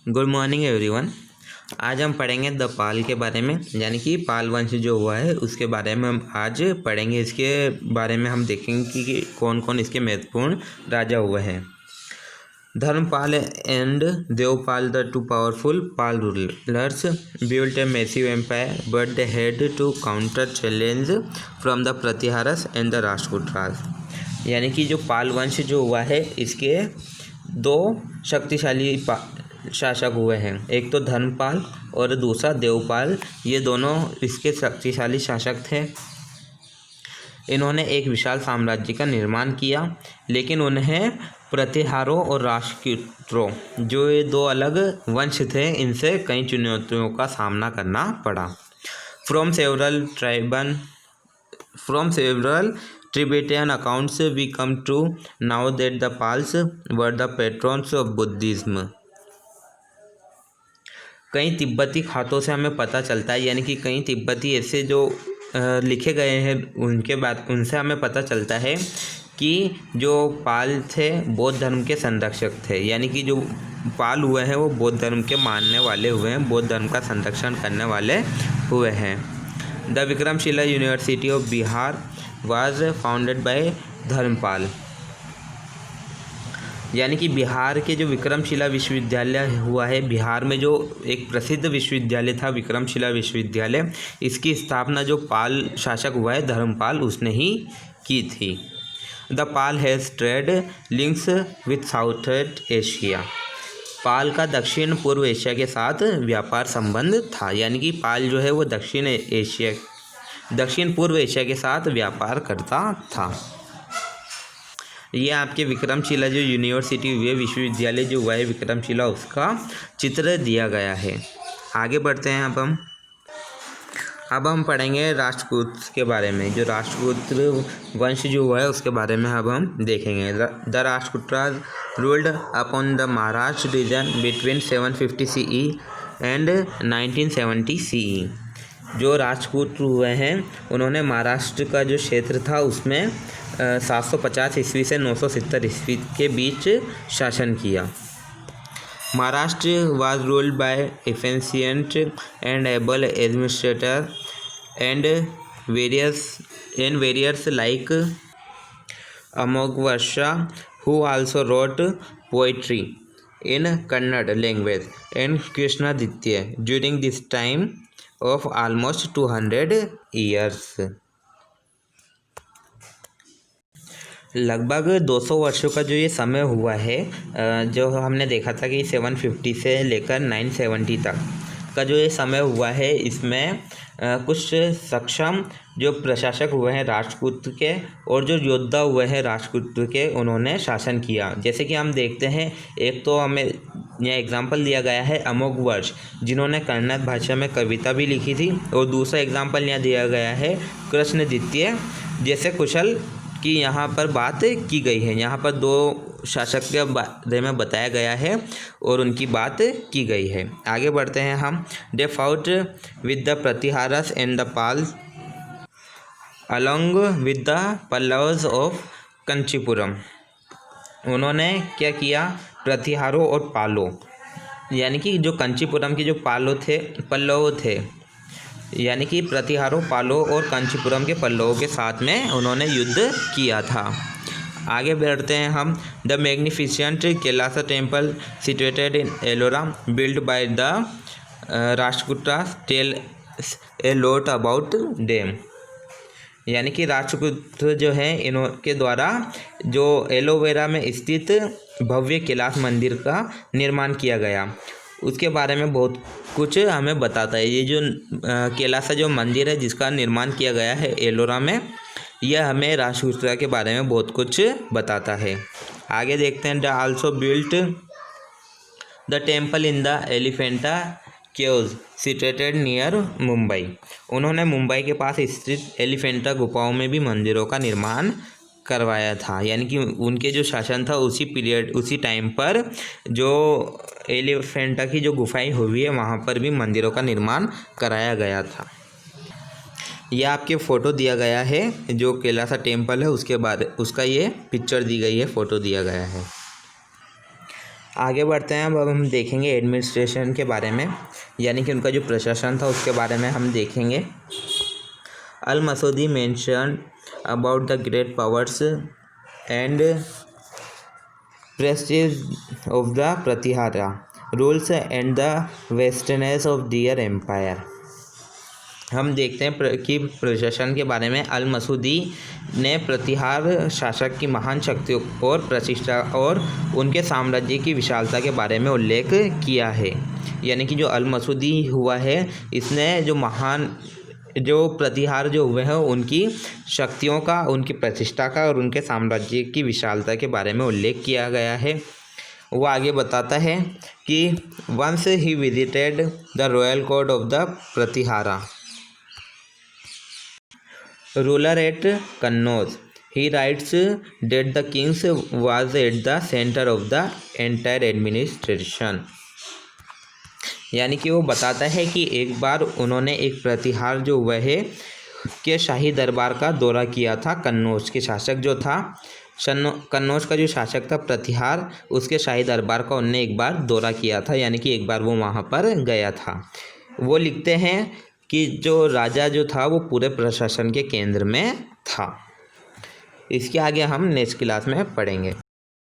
Good morning everyone. आज हम पढ़ेंगे द पाल के बारे में, यानी कि पाल वंश जो हुआ है उसके बारे में हम आज पढ़ेंगे। इसके बारे में हम देखेंगे कि कौन कौन इसके महत्वपूर्ण राजा हुए हैं। Dharmapal and Devapal, the two powerful Pala rulers, built a massive empire, but they had to counter challenge from the Pratiharas and the Rashtrakutas. यानी कि जो पाल वंश जो हुआ है इसके दो शक्तिशाली शासक हुए हैं, एक तो धर्मपाल और दूसरा देवपाल। ये दोनों इसके शक्तिशाली शासक थे। इन्होंने एक विशाल साम्राज्य का निर्माण किया, लेकिन उन्हें प्रतिहारों और राष्ट्रकूटों, जो ये दो अलग वंश थे, इनसे कई चुनौतियों का सामना करना पड़ा। From several Tibetan accounts we come to know that the Pals were the patrons of Buddhism। कई तिब्बती खातों से हमें पता चलता है, यानी कि कई तिब्बती ऐसे जो लिखे गए हैं उनसे हमें पता चलता है कि जो पाल थे बौद्ध धर्म के संरक्षक थे। यानी कि जो पाल हुए हैं वो बौद्ध धर्म के मानने वाले हुए हैं, बौद्ध धर्म का संरक्षण करने वाले हुए हैं। The Vikramashila university of Bihar was founded by Dharmapal. यानी कि बिहार के जो विक्रमशिला विश्वविद्यालय हुआ है, बिहार में जो एक प्रसिद्ध विश्वविद्यालय था विक्रमशिला विश्वविद्यालय, इसकी स्थापना जो पाल शासक हुआ है धर्मपाल, उसने ही की थी। The Pala has trade links with South Asia. Pala का दक्षिण पूर्व एशिया के साथ व्यापार संबंध था। यानी कि पाल जो है वो दक्षिण पूर्व एशिया के साथ व्यापार करता था। ये आपके विक्रमशिला जो यूनिवर्सिटी हुई है, विश्वविद्यालय जो हुआ है विक्रमशिला, उसका चित्र दिया गया है। आगे बढ़ते हैं। अब हम पढ़ेंगे राष्ट्रकूट के बारे में। जो राष्ट्रकूट वंश जो हुआ है उसके बारे में अब हम देखेंगे। The Rashtrakutas ruled upon the Maharashtra region between 750 CE and 1970 CE। जो राष्ट्रकूट हुए हैं उन्होंने महाराष्ट्र का जो क्षेत्र था उसमें 750 ईस्वी से 970 ईस्वी के बीच शासन किया। Maharashtra was ruled by efficient and able administrator and warriors like Amoghavsha, who also wrote poetry in Kannada language, and Krishnaditya during this time of almost 200 years। लगभग 200 वर्षों का जो ये समय हुआ है, जो हमने देखा था कि 750 से लेकर 970 तक का जो ये समय हुआ है, इसमें कुछ सक्षम जो प्रशासक हुए हैं राष्ट्रकूट के और जो योद्धा हुए हैं राष्ट्रकूट के, उन्होंने शासन किया। जैसे कि हम देखते हैं, एक तो हमें यह एग्जाम्पल दिया गया है अमोघवर्ष, जिन्होंने कन्नड़ भाषा में कविता भी लिखी थी, और दूसरा एग्जाम्पल यहाँ दिया गया है कृष्णद्वितीय जैसे कुशल की यहाँ पर बात की गई है। यहाँ पर दो शासक के बारे में बताया गया है और उनकी बात की गई है। आगे बढ़ते हैं हम। They fought with the Pratiharas and the Pala along with the Pallavas of Kanchipuram. उन्होंने क्या किया, प्रतिहारों और पालों, यानी कि जो कंचीपुरम के जो पल्लव थे, यानी कि प्रतिहारों, पालों और कांचीपुरम के पल्लवों के साथ में उन्होंने युद्ध किया था। आगे बढ़ते हैं हम। The magnificent Kailasa temple situated in Ellora build by the Rashtrakutas tell a lot about them. यानी कि राष्ट्रकूट जो हैं इनके द्वारा जो एलोवेरा में स्थित भव्य कैलाश मंदिर का निर्माण किया गया, उसके बारे में बहुत कुछ हमें बताता है। ये जो कैलासा जो मंदिर है जिसका निर्माण किया गया है एलोरा में, यह हमें राष्ट्रकूट के बारे में बहुत कुछ बताता है। आगे देखते हैं। The also built the temple in the Elephanta caves situated near Mumbai. उन्होंने मुंबई के पास स्थित एलिफेंटा गुफाओं में भी मंदिरों का निर्माण करवाया था। यानी कि उनके जो शासन था उसी टाइम पर जो एलिफेंटा की जो गुफाएं हुई है वहाँ पर भी मंदिरों का निर्माण कराया गया था। यह आपके फ़ोटो दिया गया है, जो कैलासा टेम्पल है उसका ये पिक्चर दी गई है, फ़ोटो दिया गया है। आगे बढ़ते हैं। अब हम देखेंगे एडमिनिस्ट्रेशन के बारे में, यानी कि उनका जो प्रशासन था उसके बारे में हम देखेंगे। Al Masudi mention about the great powers and prestige of the Pratihara rules and the westernness of their empire. हम देखते हैं कि प्रशासन के बारे में अल मसूदी ने प्रतिहार शासक की महान शक्तियों और प्रतिष्ठा और उनके साम्राज्य की विशालता के बारे में उल्लेख किया है। यानी कि जो अल मसूदी हुआ है, इसने जो प्रतिहार जो हुए हैं उनकी शक्तियों का, उनकी प्रतिष्ठा का और उनके साम्राज्य की विशालता के बारे में उल्लेख किया गया है। वो आगे बताता है कि once he visited the royal court of the Pratihara ruler at Kannauj. He writes that the king was at the center of the entire administration. यानी कि वो बताता है कि एक बार उन्होंने एक प्रतिहार जो वह के शाही दरबार का दौरा किया था। कन्नौज के शासक जो था, कन्नौज का जो शासक था प्रतिहार, उसके शाही दरबार का उनने एक बार दौरा किया था, यानी कि एक बार वो वहाँ पर गया था। वो लिखते हैं कि जो राजा जो था वो पूरे प्रशासन के केंद्र में था। इसके आगे हम नेक्स्ट क्लास में पढ़ेंगे।